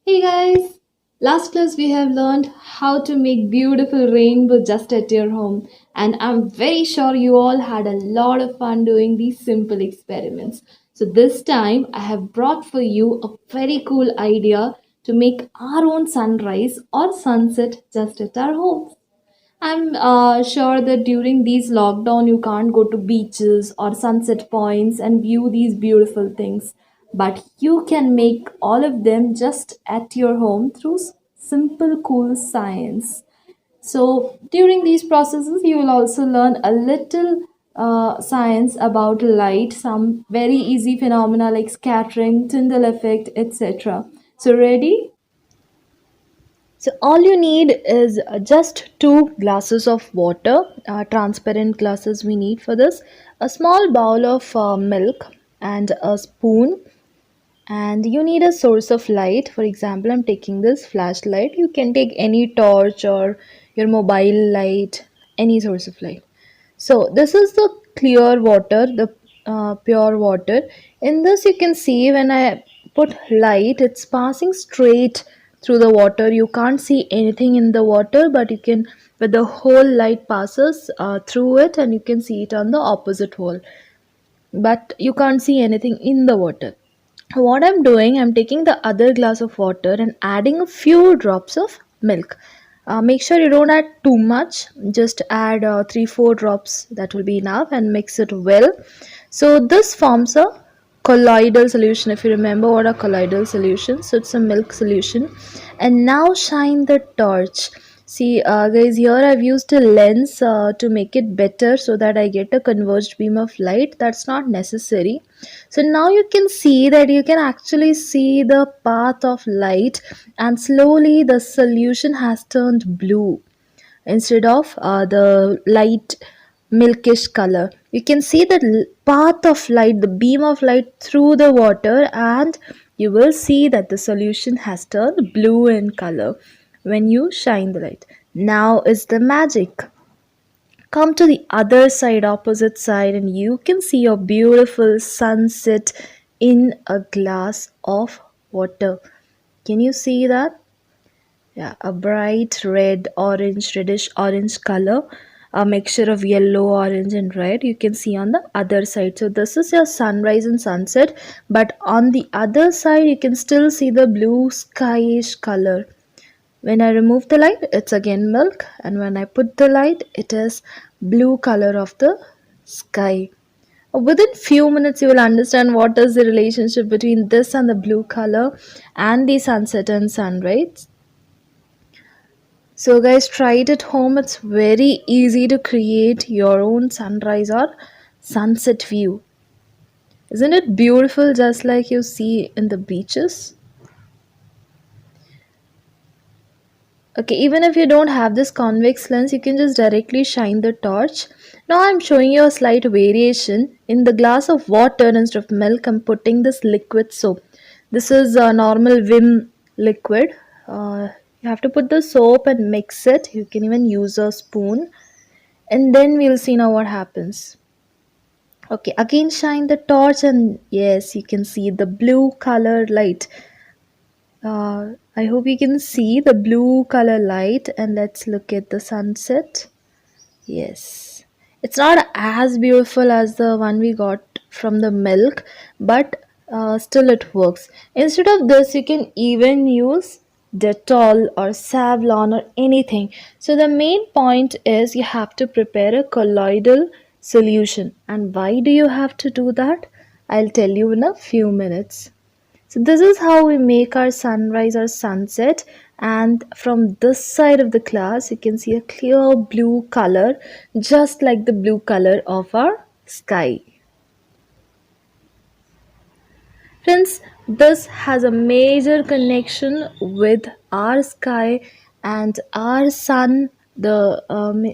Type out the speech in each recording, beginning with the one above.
Hey guys! Last class we have learned how to make beautiful rainbow just at your home, and I'm very sure you all had a lot of fun doing these simple experiments. So this time I have brought for you a very cool idea to make our own sunrise or sunset just at our home. I'm sure that during these lockdown you can't go to beaches or sunset points and view these beautiful things, but you can make all of them just at your home through simple cool science. So during these processes you will also learn a little science about light, some very easy phenomena like scattering, Tyndall effect, etc. So ready? So all you need is just two glasses of water, transparent glasses we need for this, a small bowl of milk and a spoon, and you need a source of light. For example, I'm taking this flashlight. You can take any torch or your mobile light, any source of light. So this is the clear water, the pure water. In this you can see when I put light, it's passing straight through the water. You can't see anything in the water, but you can, but the whole light passes through it, and you can see it on the opposite wall. But you can't see anything in the water. What I'm doing, I'm taking the other glass of water and adding a few drops of milk. Make sure you don't add too much, just add 3 4 drops, that will be enough, and mix it well. So this forms a colloidal solution. If you remember what a colloidal solution, so it's a milk solution. And now shine the torch. See, guys, here I've used a lens to make it better so that I get a converged beam of light. That's not necessary. So now you can see that you can actually see the path of light, and slowly the solution has turned blue instead of the light milkish color. You can see the path of light, the beam of light through the water, and you will see that the solution has turned blue in color when you shine the light. Now is the magic. Come to the other side, opposite side, and you can see your beautiful sunset in a glass of water. Can you see that? Yeah, a bright red, orange, reddish orange color, a mixture of yellow, orange, and red. You can see on the other side. So, this is your sunrise and sunset, but on the other side, you can still see the blue skyish color. When I remove the light, it's again milk, and when I put the light, it is blue color of the sky. Within few minutes, you will understand what is the relationship between this and the blue color and the sunset and sunrise. So, guys, try it at home. It's very easy to create your own sunrise or sunset view. Isn't it beautiful, just like you see in the beaches? Okay, even if you don't have this convex lens, you can just directly shine the torch. Now I'm showing you a slight variation. In the glass of water instead of milk, I'm putting this liquid soap. This is a normal Vim liquid. You have to put the soap and mix it. You can even use a spoon, and then we'll see now what happens. Okay, again shine the torch, and yes, you can see the blue colored light. I hope you can see the blue color light, and let's look at the sunset. Yes, it's not as beautiful as the one we got from the milk, but still it works. Instead of this, you can even use Dettol or Savlon or anything. So the main point is you have to prepare a colloidal solution. And why do you have to do that? I'll tell you in a few minutes. So this is how we make our sunrise or sunset, and from this side of the class you can see a clear blue color, just like the blue color of our sky. Friends, this has a major connection with our sky and our sun, the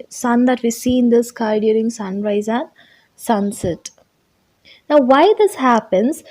sun that we see in the sky during sunrise and sunset. Now, why this happens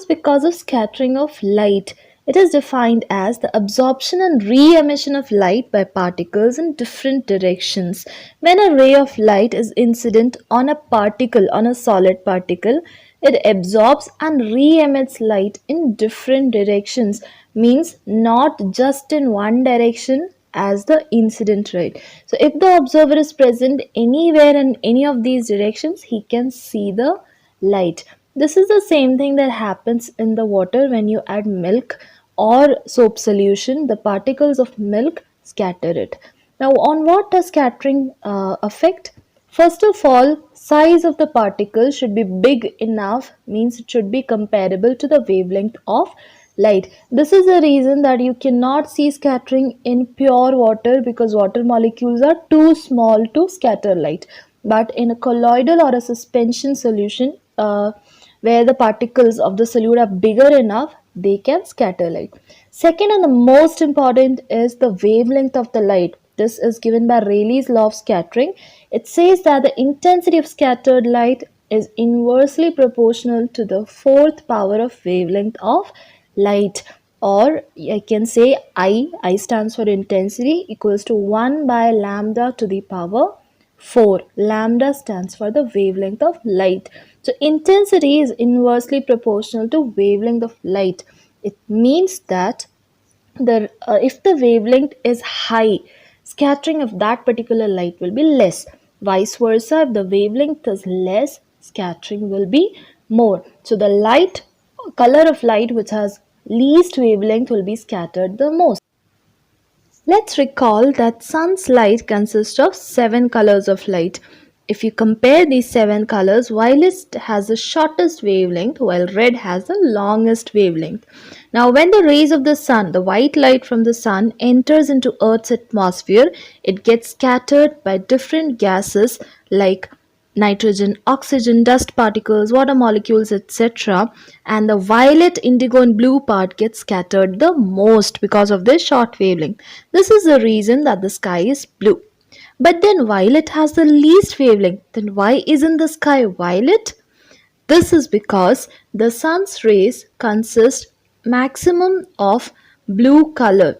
because of scattering of light. It is defined as the absorption and re-emission of light by particles in different directions. When a ray of light is incident on a particle, on a solid particle, It absorbs and re-emits light in different directions, means not just in one direction as the incident ray. So if the observer is present anywhere in any of these directions, he can see the light. This is the same thing that happens in the water when you add milk or soap solution. The particles of milk scatter it. Now, on what does scattering affect? First of all, size of the particle should be big enough, means it should be comparable to the wavelength of light. This is the reason that you cannot see scattering in pure water, because water molecules are too small to scatter light. But in a colloidal or a suspension solution, where the particles of the solute are bigger enough, they can scatter light. Second, and the most important, is the wavelength of the light. This is given by Rayleigh's law of scattering. It says that the intensity of scattered light is inversely proportional to the fourth power of wavelength of light, or I can say I stands for intensity, equals to 1 by lambda to the power 4. Lambda stands for the wavelength of light. So intensity is inversely proportional to wavelength of light. It means that the if the wavelength is high, scattering of that particular light will be less. Vice versa, if the wavelength is less, scattering will be more. So the light color of light which has least wavelength will be scattered the most. Let's recall that sun's light consists of 7 colors of light. If you compare these 7 colors, violet has the shortest wavelength while red has the longest wavelength. Now, when the rays of the sun, the white light from the sun, enters into Earth's atmosphere, it gets scattered by different gases like nitrogen, oxygen, dust particles, water molecules, etc. And the violet, indigo, and blue part gets scattered the most because of this short wavelength. This is the reason that the sky is blue. But then violet has the least wavelength. Then why isn't the sky violet? This is because the sun's rays consist maximum of blue color.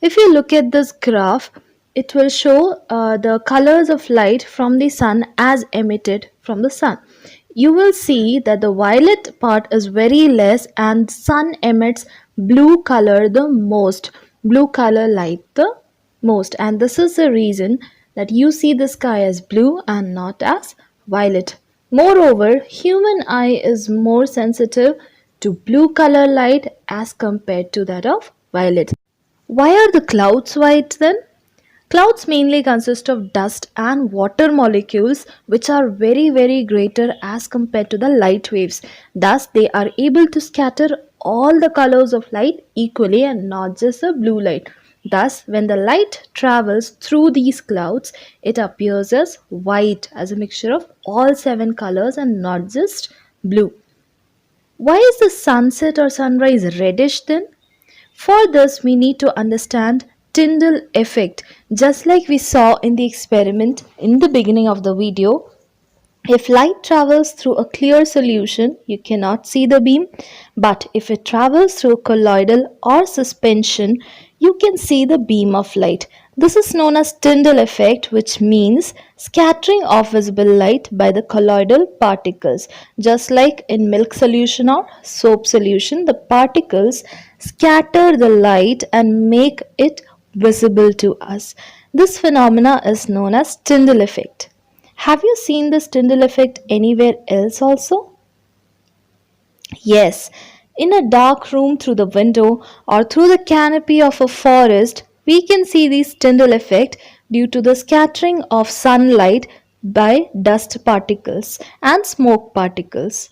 If you look at this graph, it will show the colors of light from the sun as emitted from the sun. You will see that the violet part is very less and sun emits blue color the most, blue color light the most, and this is the reason that you see the sky as blue and not as violet. Moreover, human eye is more sensitive to blue color light as compared to that of violet. Why are the clouds white then? Clouds mainly consist of dust and water molecules which are very greater as compared to the light waves. Thus, they are able to scatter all the colors of light equally and not just the blue light. Thus, when the light travels through these clouds, it appears as white, as a mixture of all 7 colors and not just blue. Why is the sunset or sunrise reddish then? For this, we need to understand Tyndall effect. Just like we saw in the experiment in the beginning of the video, if light travels through a clear solution, you cannot see the beam, but if it travels through colloidal or suspension, you can see the beam of light. This is known as Tyndall effect, which means scattering of visible light by the colloidal particles. Just like in milk solution or soap solution, the particles scatter the light and make it visible to us. This phenomena is known as Tyndall effect. Have you seen this Tyndall effect anywhere else also? Yes, in a dark room through the window or through the canopy of a forest, we can see this Tyndall effect due to the scattering of sunlight by dust particles and smoke particles.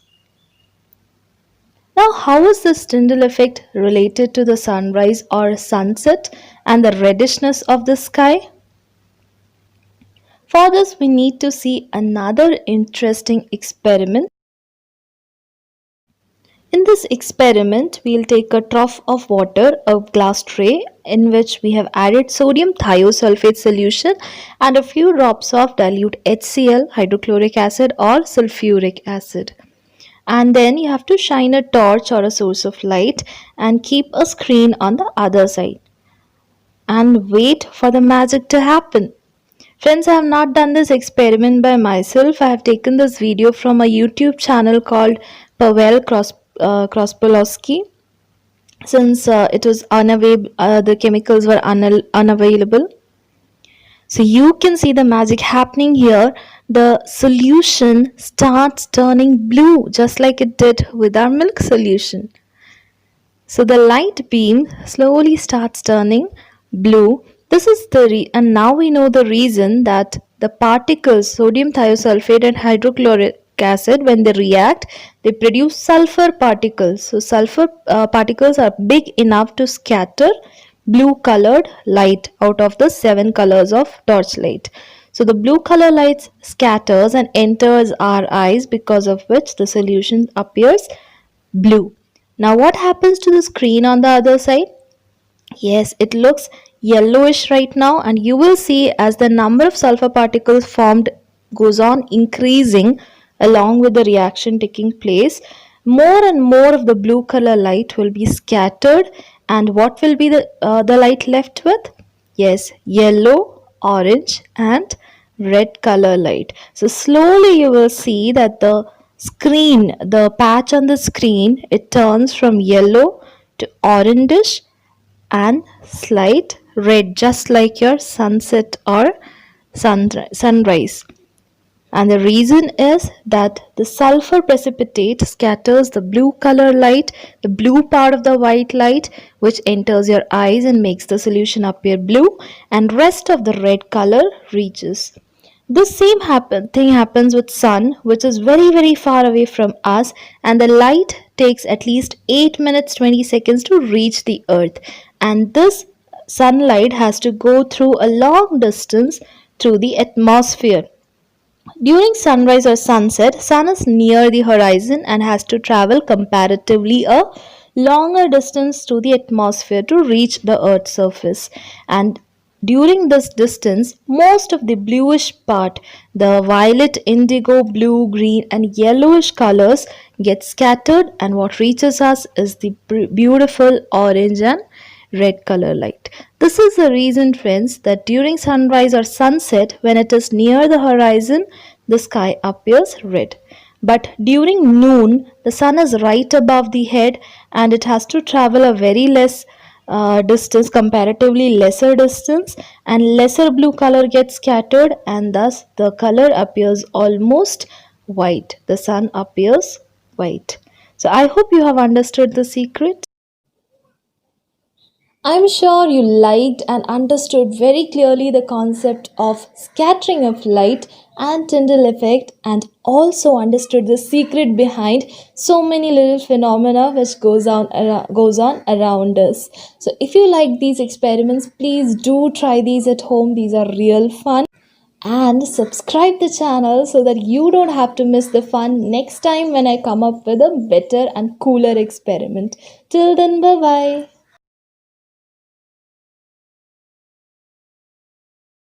Now, how is this Tyndall effect related to the sunrise or sunset and the reddishness of the sky? For this, we need to see another interesting experiment. In this experiment, we'll take a trough of water, a glass tray, in which we have added sodium thiosulfate solution and a few drops of dilute HCl, hydrochloric acid or sulfuric acid. And then you have to shine a torch or a source of light and keep a screen on the other side and wait for the magic to happen. Friends, I have not done this experiment by myself. I have taken this video from a YouTube channel called Pavel Krospolowski. Since it was unavailable, the chemicals were unavailable. So you can see the magic happening here. The solution starts turning blue just like it did with our milk solution. So the light beam slowly starts turning blue. This is and now we know the reason that the particles sodium thiosulfate and hydrochloric acid, when they react, they produce sulfur particles. So sulfur particles are big enough to scatter blue colored light out of the seven colors of torchlight. So the blue color light scatters and enters our eyes, because of which the solution appears blue. Now what happens to the screen on the other side? Yes, it looks yellowish right now, and you will see as the number of sulfur particles formed goes on increasing along with the reaction taking place, more and more of the blue color light will be scattered, and what will be the light left with? Yes, yellow, orange and red color light. So slowly you will see that the patch on the screen, it turns from yellow to orangish and slight red, just like your sunset or sunrise. And the reason is that the sulfur precipitate scatters the blue color light, the blue part of the white light, which enters your eyes and makes the solution appear blue, and rest of the red color reaches. This same thing happens with sun, which is very far away from us, and the light takes at least 8 minutes 20 seconds to reach the earth, and this sunlight has to go through a long distance through the atmosphere. During sunrise or sunset, sun is near the horizon and has to travel comparatively a longer distance through the atmosphere to reach the earth's surface. And during this distance, most of the bluish part, the violet, indigo, blue, green and yellowish colors get scattered, and what reaches us is the beautiful orange and red color light. This is the reason, friends, that during sunrise or sunset, when it is near the horizon, the sky appears red. But during noon, the sun is right above the head and it has to travel a very less distance, comparatively lesser distance, and lesser blue color gets scattered, and thus the color appears almost white. The sun appears white. So I hope you have understood the secret. I'm sure you liked and understood very clearly the concept of scattering of light and Tyndall effect, and also understood the secret behind so many little phenomena which goes on around us. So if you like these experiments, please do try these at home. These are real fun, and subscribe the channel so that you don't have to miss the fun next time when I come up with a better and cooler experiment. Till then, bye bye.